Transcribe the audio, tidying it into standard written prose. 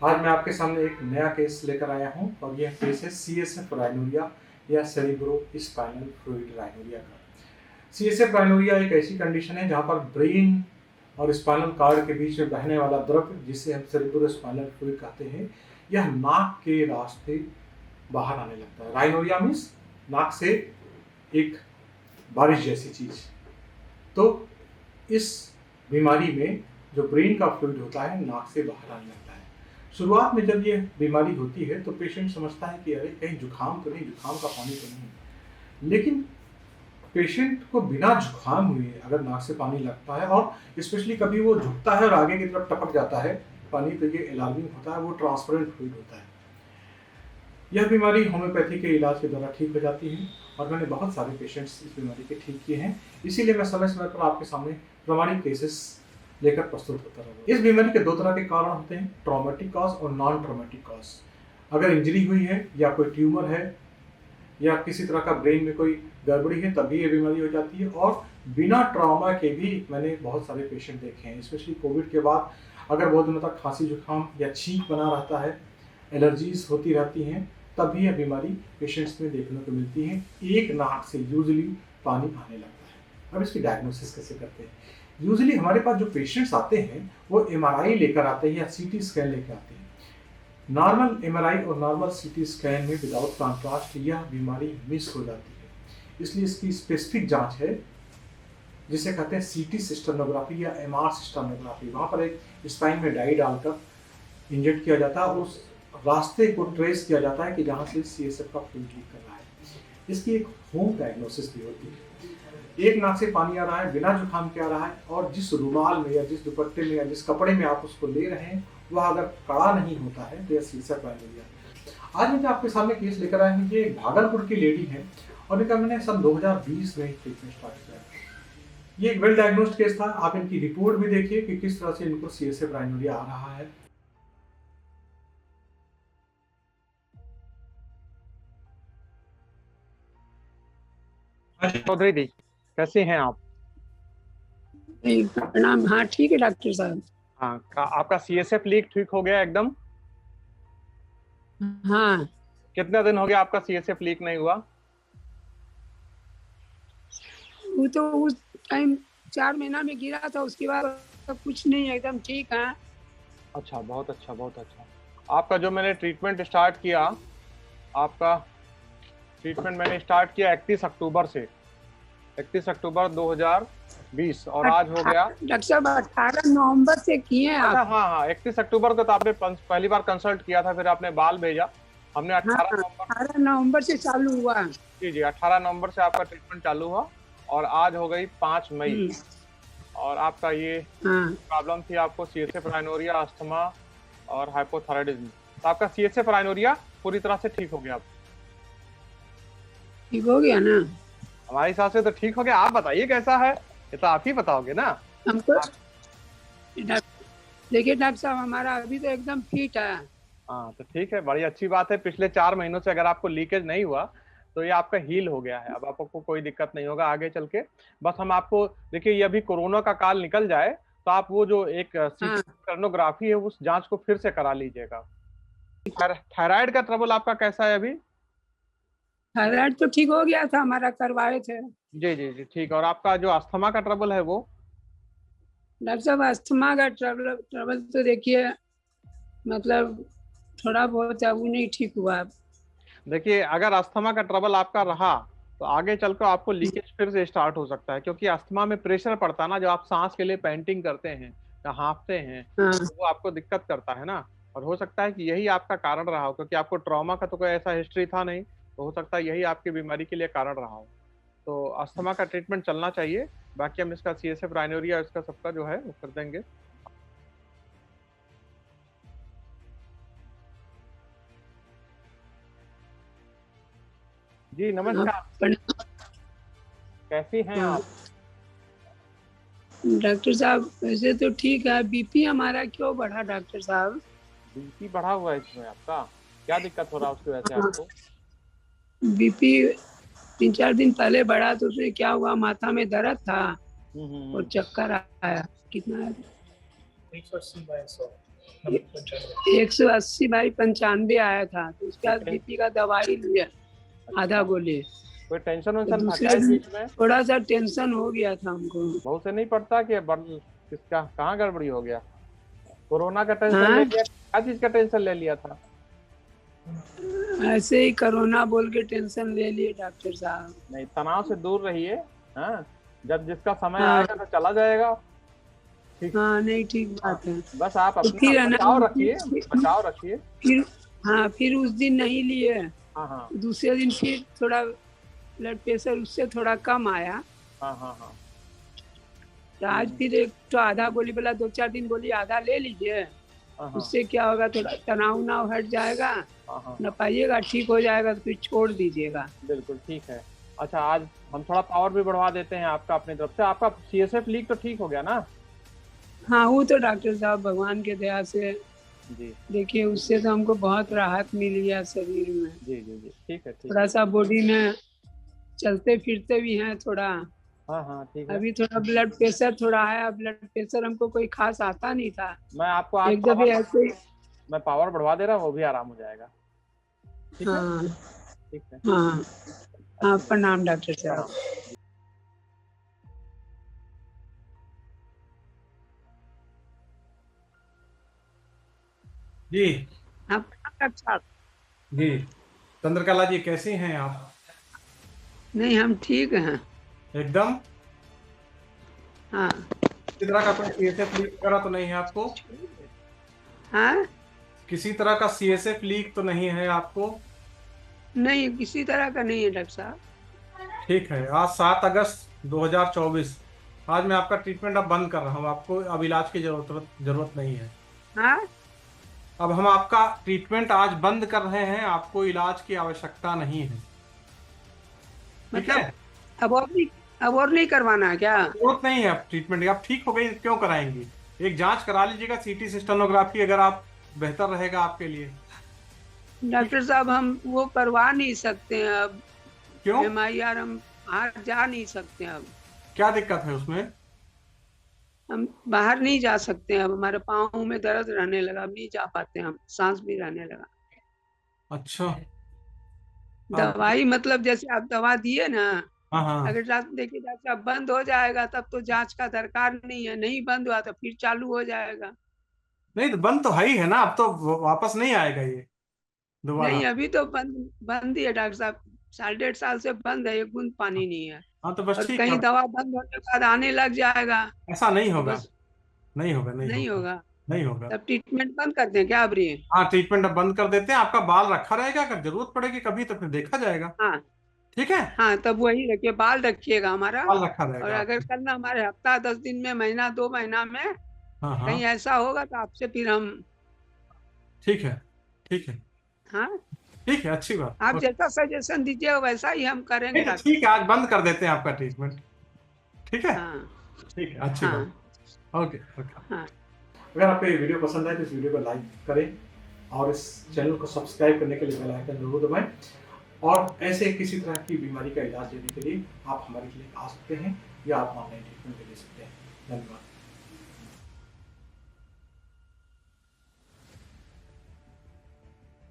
आज मैं आपके सामने एक नया केस लेकर आया हूं और यह केस है CSF राइनोरिया या सेरिब्रो स्पाइनल फ्लूइड राइनोरिया का। CSF राइनोरिया एक ऐसी कंडीशन है जहां पर ब्रेन और स्पाइनल कॉर्ड के बीच में बहने वाला द्रव, जिसे हम सेरिब्रो स्पाइनल फ्लूइड कहते हैं, यह नाक के रास्ते बाहर आने लगता है। राइनोरिया मीन्स नाक से एक बारिश जैसी चीज। तो इस बीमारी में जो ब्रेन का फ्लूइड होता है नाक से बाहर आने लगता है। शुरुआत में जब ये बीमारी होती है तो पेशेंट समझता है कि अरे कहीं जुकाम तो नहीं, जुकाम का पानी तो नहीं। लेकिन पेशेंट को बिना जुकाम हुए अगर नाक से पानी लगता है और स्पेशली कभी वो झुकता है और आगे की तरफ टपक जाता है पानी, तो ये अलार्मिंग होता है, वो ट्रांसपेरेंट फ्लूइड होता है। यह बीमारी होम्योपैथी के इलाज के द्वारा ठीक हो जाती है और मैंने बहुत सारे पेशेंट्स इस बीमारी के ठीक किए हैं। इसीलिए मैं समय समय पर आपके सामने प्रमाणिक केसेस लेकर प्रस्तुत होता रहूँगा। इस बीमारी के दो तरह के कारण होते हैं, ट्रॉमेटिक कॉज और नॉन ट्रॉमेटिक कॉज। अगर इंजरी हुई है या कोई ट्यूमर है या किसी तरह का ब्रेन में कोई गड़बड़ी है तभी ये बीमारी हो जाती है। और बिना ट्रॉमा के भी मैंने बहुत सारे पेशेंट देखे हैं, स्पेशली कोविड के बाद अगर बहुत दिनों तक खांसी जुकाम या छींक बना रहता है, एलर्जीज होती रहती हैं, तब भी यह बीमारी पेशेंट्स में देखने को मिलती है। एक नाक से यूजुअली पानी आने लगता है। अब इसकी डायग्नोसिस कैसे करते हैं? यूजुअली हमारे पास जो पेशेंट्स आते हैं वो MRI लेकर आते हैं या CT स्कैन लेकर आते हैं। नॉर्मल MRI और नॉर्मल CT स्कैन में विदाउट कॉन्ट्रास्ट यह बीमारी मिस हो जाती है। इसलिए इसकी स्पेसिफिक जांच है जिसे कहते हैं CT सिस्टर्नोग्राफी या MR सिस्टर्नोग्राफी। वहाँ पर एक स्पाइन में डाई डालकर इंजेक्ट किया जाता है और उस रास्ते को ट्रेस किया जाता है कि जहाँ से CSF का फ्लूइड लीक कर रहा है। इसकी एक होम डायग्नोसिस भी होती है। एक नाक से पानी आ रहा है, बिना जुकाम के आ रहा है और जिस रुमाल में या जिस दुपट्टे में या जिस कपड़े में आप उसको ले रहे हैं वह अगर कड़ा नहीं होता है तो यह CSF राइनोरिया है। आज मैं जो आपके सामने केस लेकर आया हूँ, ये भागलपुर की लेडी है और इनका मैंने सन 2020 में ट्रीटमेंट स्टार्ट किया। ये एक वेल डायग्नोस्ड केस था। आप इनकी रिपोर्ट भी देखिए कि किस तरह से इनको CSF राइनोरिया आ रहा है। चौधरी जी, कैसे हैं आप? प्रणाम। हाँ ठीक है डॉक्टर साहब। हाँ, आपका CSF लीक ठीक हो गया एकदम? हाँ, कितना दिन हो गया आपका CSF लीक नहीं हुआ? वो तो उस टाइम 4 महीना में गिरा था, उसके बाद कुछ नहीं, एकदम ठीक है। अच्छा, बहुत अच्छा, बहुत अच्छा। आपका जो मैंने ट्रीटमेंट स्टार्ट किया, आपका ट्रीटमेंट मैंने स्टार्ट किया 31 अक्टूबर से, 31 अक्टूबर 2020 और आज हो गया डॉक्टर साहब 18 नवंबर से किए हैं अच्छा। आप? हाँ, 31 अक्टूबर को तो आपने पहली बार कंसल्ट किया था, फिर आपने बाल भेजा, हमने 18 नवंबर से चालू हुआ। जी 18 नवंबर से आपका ट्रीटमेंट चालू हुआ और आज हो गई 5 मई। और आपका ये प्रॉब्लम थी आपको CSF राइनोरिया, अस्थमा और हाइपोथायराइडिज्म। तो आपका CSF राइनोरिया पूरी तरह से ठीक हो गया। ठीक हो गया ना? हमारे हिसाब से तो ठीक हो गया। आप बताइए कैसा है, ये तो आप ही बताओगे ना हमको। देखिए डॉक्टर साहब, हमारा अभी तो एकदम फिट है। हाँ, तो ठीक है, बड़ी अच्छी बात है। पिछले 4 महीनों से अगर आपको लीकेज नहीं हुआ तो ये आपका हील हो गया है। अब आपको कोई दिक्कत नहीं होगा आगे चल के। बस हम आपको, देखिए ये अभी कोरोना का काल निकल जाए तो आप वो जो एक सिस्टर्नोग्राफी है उस जांच को फिर से करा लीजिएगा। थायराइड का ट्रबल आपका कैसा है अभी? थायराइड तो ठीक हो गया था, हमारा करवाए थे। जी ठीक। और आपका जो अस्थमा का ट्रबल है वो? डॉक्टर साहब अस्थमा का ट्रबल तो देखिए मतलब थोड़ा बहुत है, वो नहीं ठीक हुआ। देखिए अगर अस्थमा का ट्रबल आपका रहा तो आगे चलकर आपको लीकेज फिर से स्टार्ट हो सकता है, क्योंकि अस्थमा में प्रेशर पड़ता है ना, जो आप सांस के लिए पेंटिंग करते हैं या हाँफते हैं तो वो आपको दिक्कत करता है ना। और हो सकता है कि यही आपका कारण रहा हो, क्योंकि आपको ट्रॉमा का तो कोई ऐसा हिस्ट्री था नहीं, तो हो सकता है यही आपकी बीमारी के लिए कारण रहा हो। तो अस्थमा का ट्रीटमेंट चलना चाहिए। बाकी हम इसका CSF राइनोरिया इसका सबका जो है वो कर देंगे। जी नमस्कार, कैसी हैं आप? डॉक्टर साहब वैसे तो ठीक है, बीपी हमारा क्यों बढ़ा डॉक्टर साहब? बीपी बढ़ा हुआ है इसमें आपका? क्या दिक्कत हो रहा है उसकी वजह से आपको? बीपी 3-4 दिन पहले बढ़ा तो उसमें क्या हुआ, माथा में दर्द था और चक्कर आया। कितना है? 180/100। 180/95 आया था, तो उसके बाद बीपी का दवाई लिया आधा गोली। कोई टेंशन तो वेंशन था दूसरे क्या इस दिन बीच में? थोड़ा सा टेंशन हो गया था हमको। बहू से नहीं पड़ता कि किसका कहाँ गड़बड़ी हो गया? कोरोना का टेंशन ले हाँ, लिया, क्या चीज का टेंशन ले लिया था? ऐसे ही कोरोना बोल के टेंशन ले लिए डॉक्टर साहब। नहीं, तनाव से दूर रहिए। हाँ, जब जिसका समय हाँ आएगा तो चला जाएगा। ठीक। हाँ, नहीं ठीक बात है। बस आप तो अपना फिर है ना, बचाव रखिए, बचाव रखिए। फिर हाँ, फिर उस दिन नहीं लिए। हाँ हाँ दूसरे दिन फिर थोड़ा ब्लड प्रेशर उससे थोड़ा कम आया। हाँ हाँ हाँ। तो आज फिर एक तो आधा गोली बोला, 2-4 दिन गोली आधा ले लीजिए, हाँ हाँ उससे क्या होगा, थोड़ा तनाव उनाव हट जाएगा, हाँ हाँ, न पाइएगा, ठीक हो जाएगा तो फिर छोड़ दीजिएगा। बिल्कुल ठीक है। अच्छा, आज हम थोड़ा पावर भी बढ़वा देते हैं आपका अपनी तरफ से। आपका CSF लीक तो ठीक हो गया ना? हाँ, वो तो डॉक्टर साहब भगवान के दया से जी देखिए, उससे तो हमको बहुत राहत मिल गया शरीर में। जी जी जी, ठीक है ठीक है। थोड़ा सा बॉडी में चलते फिरते भी हैं थोड़ा। हाँ हाँ ठीक है। अभी थोड़ा ब्लड प्रेशर थोड़ा आया, ब्लड प्रेशर हमको कोई खास आता नहीं था, मैं आपको आज एक दफे ऐसे ही। मैं पावर बढ़वा दे रहा हूँ, वो भी आराम हो जाएगा। ठीक है हाँ ठीक है। हाँ हाँ, प्रणाम डॉक्टर साहब। जी हाँ, प्रणाम डॉक्टर साहब। जी, चंद्रकला जी कैसी हैं आप? नहीं, हम ठीक हैं। एकदम। हाँ किसी तरह का कोई CSF लीक करा तो नहीं है आपको? हाँ, किसी तरह का CSF लीक तो नहीं है आपको? नहीं किसी तरह का नहीं है डॉक्टर साहब। ठीक है। आज 7 अगस्त 2024। आज मैं आपका ट्रीटमेंट अब बंद कर रहा हूँ। आपको अब इलाज की जरूरत नहीं है। हाँ, अब हम आपका ट्रीटमेंट आज बंद कर रहे हैं। आपको इलाज की आवश्यकता नहीं है। ठीक है? मतलब अब और नहीं करवाना है क्या? जरूरत नहीं है अब ट्रीटमेंट की। आप ठीक हो गई, क्यों कराएंगी? एक जांच करा लीजिएगा, CT सिस्टेनोग्राफी, अगर आप बेहतर रहेगा आपके लिए। डॉक्टर साहब, हम वो करवा नहीं सकते हैं अब। क्यों? MIR हम बाहर जा नहीं सकते हैं अब। क्या दिक्कत है उसमें? हम बाहर नहीं जा सकते हैं अब, हमारे पाँव में दर्द रहने लगा, अब नहीं जा पाते हम, सांस भी रहने लगा। अच्छा। दवाई मतलब जैसे आप दवा दिए ना, हाँ हाँ। अगर देखिए डॉक्टर साहब, बंद हो जाएगा तब तो जांच का दरकार नहीं है, नहीं बंद हुआ तो फिर चालू हो जाएगा। नहीं तो बंद तो है ही है ना, अब तो वापस नहीं आएगा ये दोबारा। नहीं, अभी तो बंद बंद ही है डॉक्टर साहब, 1.5 साल से बंद है, एक बूंद पानी नहीं है। हाँ तो बस और ठीक है। कहीं दवा बंद होने के बाद आने लग जाएगा ऐसा नहीं तो होगा। बस नहीं होगा, नहीं नहीं होगा। होगा। नहीं होगा। तब ट्रीटमेंट बंद कर दें क्या अब रे? हाँ, ट्रीटमेंट अब बंद कर देते हैं। आपका बाल रखा रहेगा, अगर जरूरत पड़ेगी कभी तो फिर देखा जाएगा। हाँ ठीक है? हाँ, तब वही रखिए, बाल रखिएगा हमारा। बाल रखा और रहेगा अगर आपका। करना हमारे हफ्ता 10 दिन में, महीना 2 महीना में हाँ हाँ, कहीं ऐसा होगा तो आपसे फिर हम। ठीक है। ठीक है। हाँ, ठीक है, अच्छी बात। आप ओके। जैसा सजेशन दीजिएगा वैसा ही हम करेंगे नहीं तो डॉक्टर ठीक है, साहब। आज बंद कर देते हैं आपका ट्रीटमेंट। ठीक है? हाँ ठीक है, अच्छी हाँ बात। Okay okay. हाँ। अगर आपको ये वीडियो पसंद आए तो इस वीडियो को लाइक करें और इस चैनल को सब्सक्राइब करने के लिए बेल आइकन जरूर दबाएं। और ऐसे किसी तरह की बीमारी का इलाज लेने के लिए आप हमारे क्लिनिक आ सकते हैं या आप ऑनलाइन ट्रीटमेंट ले सकते हैं। धन्यवाद।